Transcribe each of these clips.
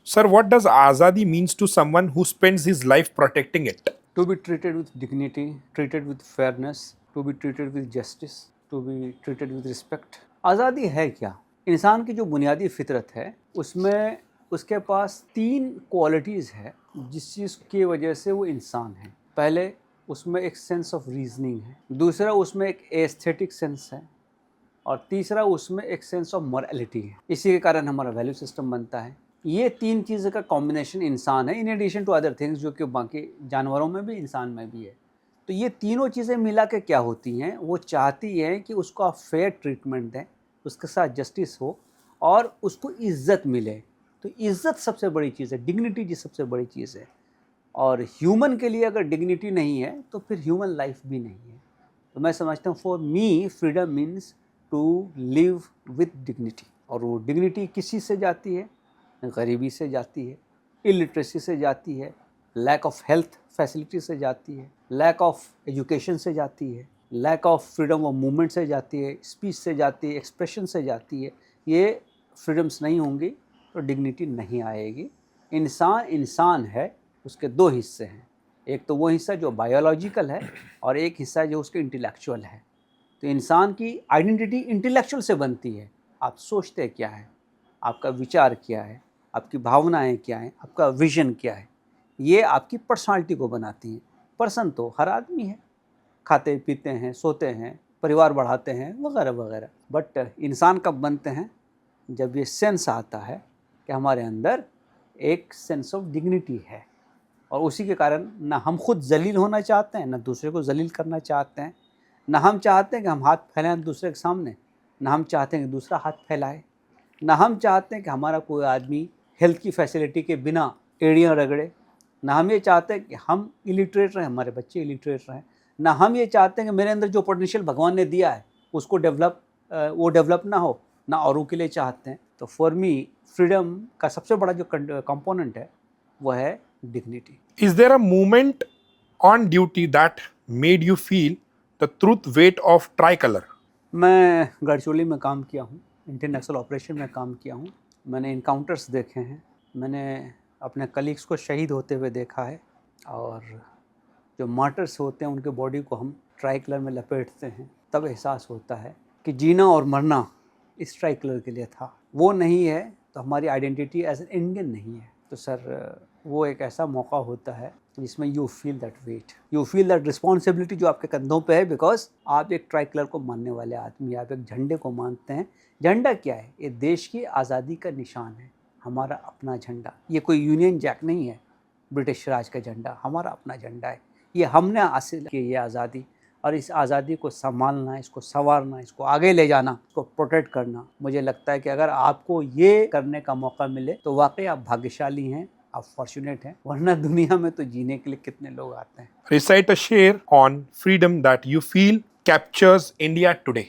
Sir, what does Azadi means to someone who spends his life protecting it? To be treated with dignity, treated with fairness, to be treated with justice, to be treated with respect. आज़ादी है क्या? इंसान की जो बुनियादी फितरत है उसमें उसके पास 3 क्वालिटीज़ है जिस चीज़ की वजह से वो इंसान है। पहले उसमें एक सेंस ऑफ रीजनिंग है, दूसरा उसमें एक एस्थेटिक सेंस है और तीसरा उसमें एक सेंस ऑफ मोरालिटी है। इसी के कारण हमारा वैल्यू सिस्टम बनता है। ये 3 चीज़ों का कॉम्बिनेशन इंसान है, in addition to other things जो कि बाकी जानवरों में भी इंसान में भी है। तो ये तीनों चीज़ें मिला के क्या होती हैं, वो चाहती हैं कि उसको आप फेयर ट्रीटमेंट दें, उसके साथ जस्टिस हो और उसको इज़्ज़त मिले। तो इज़्ज़त सबसे बड़ी चीज़ है, डिग्निटी जी सबसे बड़ी चीज़ है। और ह्यूमन के लिए अगर डिग्निटी नहीं है तो फिर ह्यूमन लाइफ भी नहीं है। तो मैं समझता हूँ for me freedom means to live with dignity. और वो डिग्निटी किसी से जाती है? गरीबी से जाती है, इलिटरेसी से जाती है, लैक ऑफ हेल्थ फैसिलिटी से जाती है, लैक ऑफ एजुकेशन से जाती है, lack of freedom of movement से जाती है, स्पीच से जाती है, एक्सप्रेशन से जाती है। ये फ्रीडम्स नहीं होंगी तो डिग्निटी नहीं आएगी। इंसान इंसान है, उसके 2 हिस्से हैं, एक तो वो हिस्सा जो बायोलॉजिकल है और एक हिस्सा जो उसके इंटेलेक्चुअल है। तो इंसान की आइडेंटिटी इंटेलेक्चुअल से बनती है। आप सोचते क्या हैं, आपका विचार क्या है, आपकी भावनाएं क्या हैं, आपका विजन क्या है, ये आपकी पर्सनालिटी को बनाती हैं। पर्सन तो हर आदमी है, खाते पीते हैं, सोते हैं, परिवार बढ़ाते हैं वगैरह वगैरह। बट इंसान कब बनते हैं? जब ये सेंस आता है कि हमारे अंदर एक सेंस ऑफ डिग्निटी है और उसी के कारण ना हम खुद जलील होना चाहते हैं, ना दूसरे को जलील करना चाहते हैं, ना हम चाहते हैं कि हम हाथ फैलाएं दूसरे के सामने, ना हम चाहते हैं कि दूसरा हाथ फैलाए, ना हम चाहते हैं कि हमारा कोई आदमी हेल्थ की फैसिलिटी के बिना एड़ियाँ रगड़े, ना हम ये चाहते हैं कि हम इलिटरेट रहें, हमारे बच्चे इलिटरेट रहें, ना हम ये चाहते हैं कि मेरे अंदर जो पोटेंशियल भगवान ने दिया है उसको वो डेवलप ना हो, ना औरों के लिए चाहते हैं। तो फॉर मी फ्रीडम का सबसे बड़ा जो कंपोनेंट है वो है dignity. Is there a moment on duty that made you feel the truth weight of tricolor? मैं गढ़चिरौली में काम किया हूँ, इंडियन नक्सल ऑपरेशन में काम किया हूँ। मैंने इनकाउंटर्स देखे हैं, मैंने अपने कलीग्स को शहीद होते हुए देखा है और जो मार्टर्स होते हैं उनके बॉडी को हम ट्राई कलर में लपेटते हैं, तब एहसास होता है कि जीना और मरना इस ट्राई कलर के लिए था। वो नहीं है तो हमारी आइडेंटिटी एज एन इंडियन नहीं है। तो सर वो एक ऐसा मौका होता है जिसमें you feel that weight, you feel that responsibility जो आपके कंधों पे है, बिकॉज आप एक ट्राई कलर को मानने वाले आदमी, आप एक झंडे को मानते हैं। झंडा क्या है? ये देश की आज़ादी का निशान है, हमारा अपना झंडा। ये कोई यूनियन जैक नहीं है, ब्रिटिश राज का झंडा हमारा अपना झंडा है। ये हमने हासिल की ये आज़ादी, और इस आज़ादी को संभालना, इसको संवारना, इसको आगे ले जाना, इसको प्रोटेक्ट करना, मुझे लगता है कि अगर आपको ये करने का मौका मिले तो वाकई आप भाग्यशाली हैं, आप फॉर्चुनेट हैं। वरना दुनिया में तो जीने के लिए कितने लोग आते हैं। Recite a share on freedom that you feel captures India today.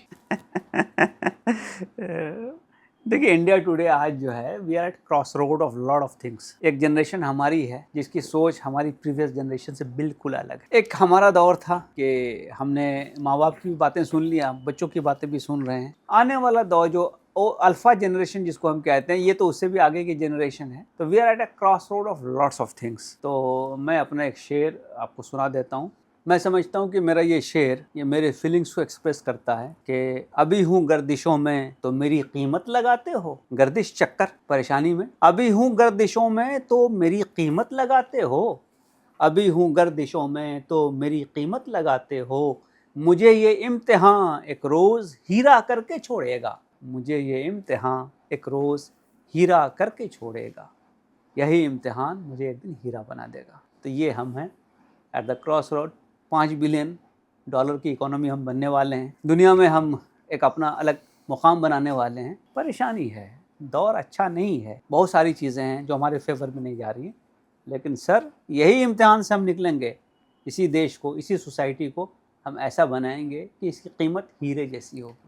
देखिए इंडिया टुडे आज जो है we are at cross road of lot of things. एक जनरेशन हमारी है जिसकी सोच हमारी प्रीवियस जनरेशन से बिल्कुल अलग है। एक हमारा दौर था कि हमने माँ बाप की भी बातें सुन लिया, बच्चों की बातें भी सुन रहे हैं। आने वाला दौर जो अल्फा जनरेशन जिसको हम कहते हैं, ये तो उससे भी आगे की जनरेशन है। तो we are at a cross road of lots of things. तो मैं अपना एक शेर आपको सुना देता हूँ। मैं समझता हूँ कि मेरा ये शेर ये मेरे फीलिंग्स को एक्सप्रेस करता है कि अभी हूँ गर्दिशों में तो मेरी कीमत लगाते हो। गर्दिश चक्कर परेशानी में, अभी हूँ गर्दिशों में तो मेरी कीमत लगाते हो। अभी हूँ गर्दिशों में तो मेरी कीमत लगाते हो। मुझे ये इम्तिहान एक रोज़ हीरा करके छोड़ेगा। मुझे ये इम्तिहान एक रोज़ हीरा करके छोड़ेगा। यही इम्तिहान मुझे एक दिन हीरा बना देगा। तो ये हम हैं at the cross road. $5 billion की इकोनॉमी हम बनने वाले हैं। दुनिया में हम एक अपना अलग मुकाम बनाने वाले हैं। परेशानी है, दौर अच्छा नहीं है, बहुत सारी चीज़ें हैं जो हमारे फेवर में नहीं जा रही हैं। लेकिन सर यही इम्तिहान से हम निकलेंगे, इसी देश को, इसी सोसाइटी को हम ऐसा बनाएंगे कि इसकी कीमत हीरे जैसी होगी।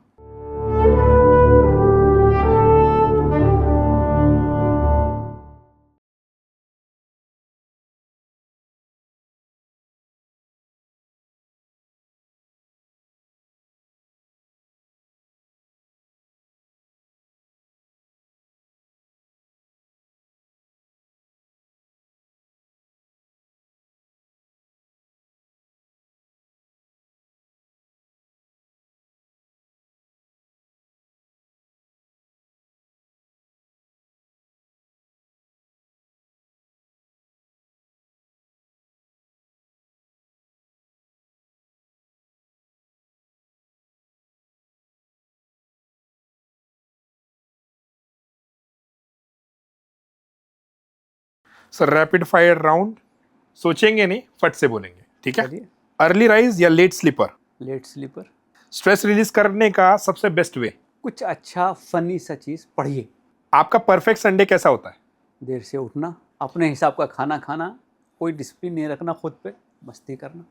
सर रैपिड फायर राउंड, सोचेंगे नहीं, फट से बोलेंगे, ठीक है? चलिए। अर्ली राइज या late sleeper? Late sleeper. Stress release करने का सबसे बेस्ट वे? कुछ अच्छा फनी सा चीज़ पढ़िए। आपका परफेक्ट संडे कैसा होता है? देर से उठना, अपने हिसाब का खाना खाना, कोई डिसिप्लिन नहीं रखना खुद पे, मस्ती करना।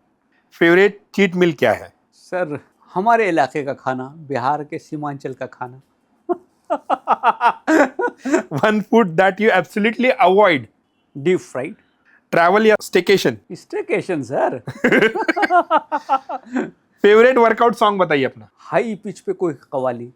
फेवरेट चीट मील क्या है? सर हमारे इलाके का खाना, बिहार के सीमांचल का खाना। One food that you absolutely avoid? Deep fried. Travel या staycation? Staycation sir. Favourite workout song बताइए अपना। हाई पिच पे कोई कवाली।